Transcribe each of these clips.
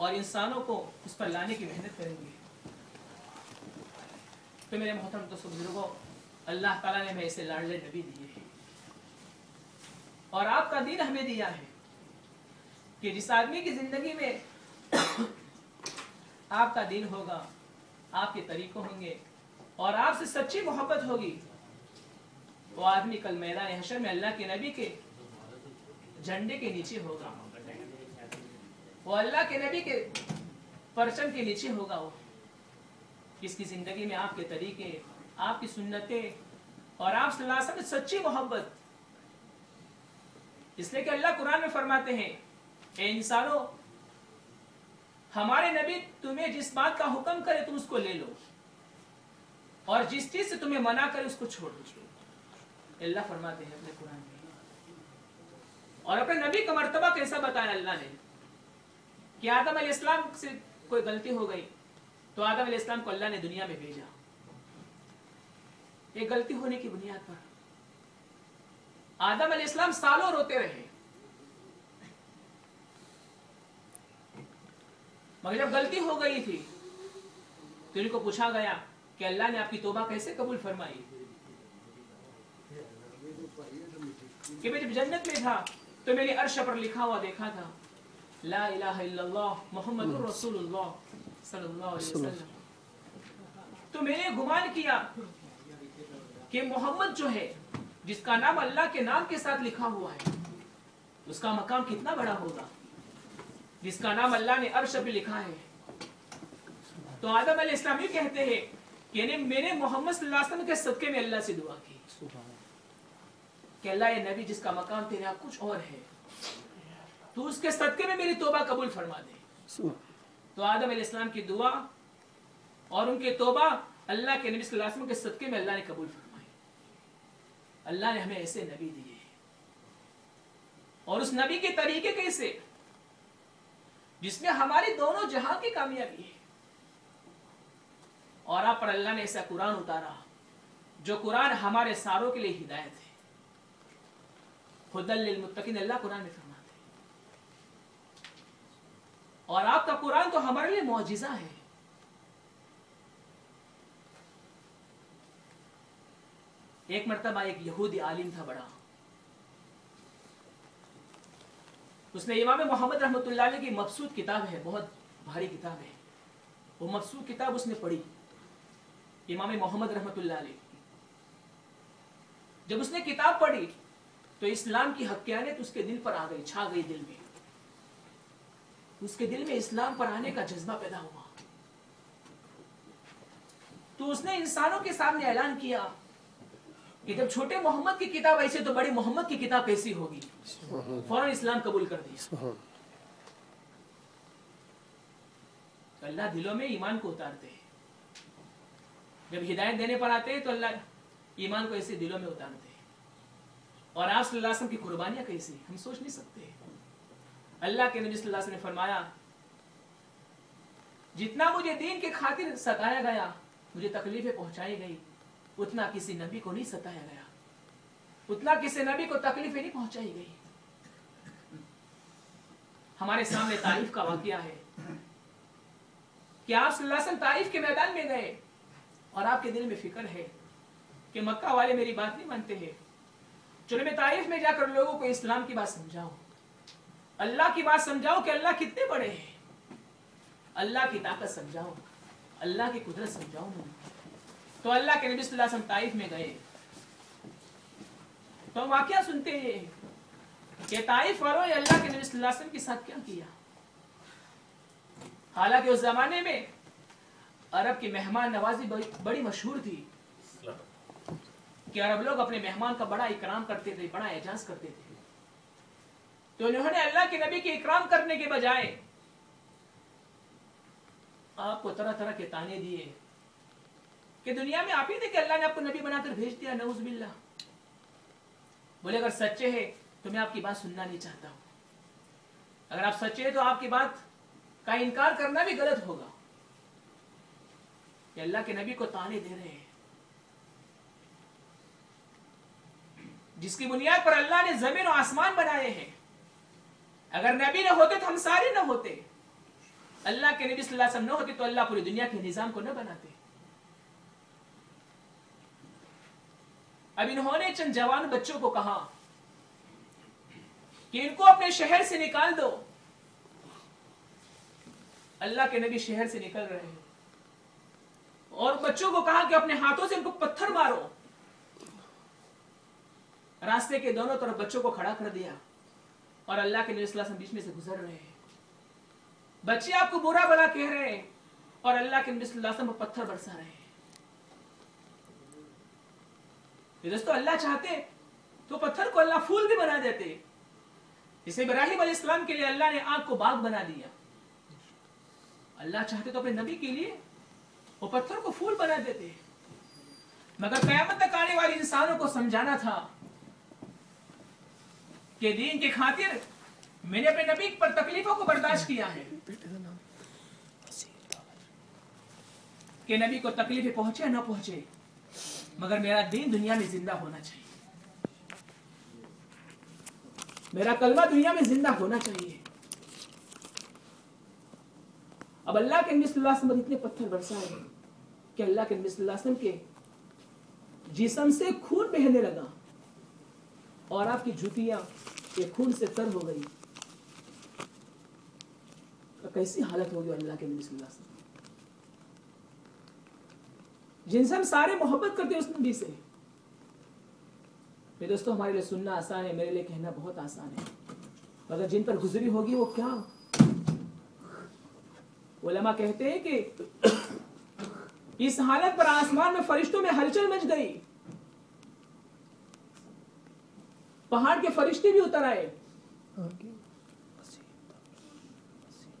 اور انسانوں کو اس پر لانے کی محنت کریں گے۔ تو میرے محترم دوستو بزرگوں، اللہ تعالیٰ نے ہمیں ایسے لاڈلے نبی دیے ہیں، اور آپ کا دین ہمیں دیا ہے کہ جس آدمی کی زندگی میں آپ کا دین ہوگا، آپ کے طریقوں ہوں گے اور آپ سے سچی محبت ہوگی، وہ آدمی کل میدان حشر میں اللہ کے نبی کے جھنڈے کے نیچے ہوگا، وہ اللہ کے نبی کے پرچم کے نیچے ہوگا۔ وہ جس کی زندگی میں آپ کے طریقے، آپ کی سنتیں اور آپ صلی اللہ علیہ وسلم سچی محبت، اس لیے کہ اللہ قرآن میں فرماتے ہیں اے انسانوں، ہمارے نبی تمہیں جس بات کا حکم کرے تم اس کو لے لو، اور جس چیز سے تمہیں منع کرے اس کو چھوڑ دو۔ اللہ فرماتے ہیں اپنے قرآن میں، اور اپنے نبی کا مرتبہ کیسا بتایا اللہ نے کہ آدم علیہ السلام سے کوئی غلطی ہو گئی تو آدم علیہ السلام کو اللہ نے دنیا میں بھیجا، ایک غلطی ہونے کی بنیاد پر آدم علیہ السلام سالوں روتے رہے، مگر جب غلطی ہو گئی تھی تو ان کو پوچھا گیا کہ اللہ نے آپ کی توبہ کیسے قبول فرمائی؟ کہ میں جب جنت میں تھا تو میں نے عرش پر لکھا ہوا دیکھا تھا لا الہ الا اللہ محمد رسول اللہ صلی اللہ علیہ وسلم، تو میں نے گمان کیا کہ محمد جو ہے جس کا نام اللہ کے نام کے ساتھ لکھا ہوا ہے اس کا مقام کتنا بڑا ہوگا، جس کا نام اللہ نے عرش پہ لکھا ہے۔ تو آدم علیہ السلام یہ کہتے ہیں کہ میں نے محمد صلی اللہ علیہ وسلم کے صدقے میں اللہ سے دعا کی کہ اللہ یہ نبی جس کا مقام تیرے یہاں کچھ اور ہے، تو اس کے صدقے میں میری توبہ قبول فرما دے۔ تو آدم علیہ السلام کی دعا اور ان کی توبہ اللہ کے نبی صلی اللہ علیہ وسلم کے صدقے میں اللہ نے قبول فرمائی۔ اللہ نے ہمیں ایسے نبی دیے، اور اس نبی کے طریقے کیسے، جس میں ہماری دونوں جہاں کی کامیابی ہے، اور آپ پر اللہ نے ایسا قرآن اتارا جو قرآن ہمارے ساروں کے لیے ہدایت ہے، ہدی للمتقین اللہ قرآن میں فرماتے ہیں، اور آپ کا قرآن تو ہمارے لیے معجزہ ہے۔ ایک مرتبہ ایک یہودی عالم تھا بڑا، اس نے امام محمد رحمۃ اللہ علیہ کی مبسوط کتاب ہے، بہت بھاری کتاب ہے، وہ مبسوط کتاب اس نے پڑھی امام محمد رحمۃ اللہ علیہ۔ جب اس نے کتاب پڑھی تو اسلام کی حقانیت اس کے دل پر آ گئی، چھا گئی دل میں، اس کے دل میں اسلام پر آنے کا جذبہ پیدا ہوا۔ تو اس نے انسانوں کے سامنے اعلان کیا کہ جب چھوٹے محمد کی کتاب ایسے تو بڑے محمد کی کتاب کیسی ہوگی، فوراً اسلام قبول کر دیا۔ اللہ دلوں میں ایمان کو اتارتے ہیں، جب ہدایت دینے پر آتے ہیں تو اللہ ایمان کو ایسے دلوں میں اتارتے ہیں، اور آپ صلی اللہ علیہ وسلم کی قربانیاں کیسی ہم سوچ نہیں سکتے۔ اللہ کے نبی صلی اللہ علیہ وسلم نے فرمایا جتنا مجھے دین کے خاطر ستایا گیا، مجھے تکلیفیں پہنچائی گئی، اتنا کسی نبی کو نہیں ستایا گیا، اتنا کسی نبی کو تکلیفیں نہیں پہنچائی گئی۔ ہمارے سامنے طائف کا واقعہ ہے کہ آپ صلی اللہ علیہ وسلم طائف کے میدان میں گئے، اور آپ کے دل میں فکر ہے کہ مکہ والے میری بات نہیں مانتے ہیں، چلو میں طائف میں جا کر لوگوں کو اسلام کی بات سمجھاؤں، اللہ کی بات سمجھاؤں کہ اللہ کتنے بڑے ہیں، اللہ کی طاقت سمجھاؤں، اللہ کی قدرت سمجھاؤں۔ تو اللہ کے نبی صلی اللہ علیہ وسلم طائف میں گئے تو واقعہ سنتے ہیں کہ طائف والوں نے اللہ کے نبی صلی اللہ علیہ وسلم کے ساتھ کیا کیا۔ حالانکہ اس زمانے میں عرب کی مہمان نوازی بڑی مشہور تھی کہ عرب لوگ اپنے مہمان کا بڑا اکرام کرتے تھے، بڑا اعزاز کرتے تھے۔ تو انہوں نے اللہ کے نبی کے اکرام کرنے کے بجائے آپ کو طرح طرح کے تانے دیے کہ دنیا میں آپ ہی تھے کہ اللہ نے آپ کو نبی بنا کر بھیج دیا، نعوذ باللہ۔ بولے اگر سچے ہیں تو میں آپ کی بات سننا نہیں چاہتا ہوں، اگر آپ سچے ہیں تو آپ کی بات کا انکار کرنا بھی غلط ہوگا کہ اللہ کے نبی کو تانے دے رہے ہیں، جس کی بنیاد پر اللہ نے زمین و آسمان بنائے ہیں۔ اگر نبی نہ ہوتے تو ہم سارے نہ ہوتے، اللہ کے نبی صلی اللہ علیہ وسلم نہ ہوتے تو اللہ پوری دنیا کے نظام کو نہ بناتے. اب انہوں نے چند جوان بچوں کو کہا کہ ان کو اپنے شہر سے نکال دو. اللہ کے نبی شہر سے نکل رہے ہیں اور بچوں کو کہا کہ اپنے ہاتھوں سے ان کو پتھر مارو. راستے کے دونوں طرف بچوں کو کھڑا کر دیا اور اللہ کے نبی صلی اللہ علیہ وسلم بیچ میں سے گزر رہے ہیں. بچے آپ کو برا بلا کہہ رہے ہیں اور اللہ کے نبی صلی اللہ علیہ وسلم پتھر برسا رہے ہیں. دوستو اللہ چاہتے تو پتھر کو اللہ پھول بھی بنا دیتے. جسے ابراہیم علیہ السلام کے لیے اللہ نے آگ کو باغ بنا دیا. اللہ چاہتے تو اپنے نبی کے لیے وہ پتھر کو پھول بنا دیتے. مگر قیامت تک آنے والے انسانوں کو سمجھانا تھا کہ دین کی خاطر میں نے اپنے نبی پر تکلیفوں کو برداشت کیا ہے کہ نبی کو تکلیفیں پہنچے نہ پہنچے مگر میرا دین دنیا میں زندہ ہونا چاہیے. میرا کلمہ دنیا میں زندہ ہونا چاہیے. اب اللہ کے نبی صلی اللہ علیہ وسلم اتنے پتھر برسائے کہ اللہ کے نبی صلی اللہ علیہ وسلم کے جسم سے خون بہنے لگا اور آپ کی جوتیاں یہ خون سے تر ہو گئی. کیسی حالت ہوگی اللہ کے نبی صلی اللہ علیہ وسلم جن سے ہم سارے محبت کرتے ہیں اس نبی سے. میرے دوستو ہمارے لیے سننا آسان ہے, میرے لیے کہنا بہت آسان ہے, مگر جن پر گزری ہوگی وہ کیا. علماء کہتے ہیں کہ اس حالت پر آسمان میں فرشتوں میں ہلچل مچ گئی. پہاڑ کے فرشتے بھی اتر آئے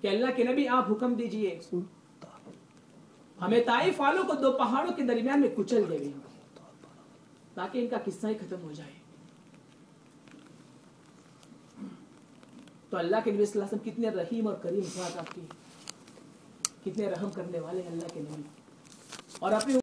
کہ اللہ کے نبی آپ حکم دیجئے ہمیں طائف والوں کو 2 پہاڑوں کے درمیان میں کچل دے تاکہ ان کا قصہ ہی ختم ہو جائے. تو اللہ کے نبی صلی اللہ علیہ وسلم کتنے رحیم اور کریم ذات آپ کی, کتنے رحم کرنے والے اللہ کے نبی, اور اپنے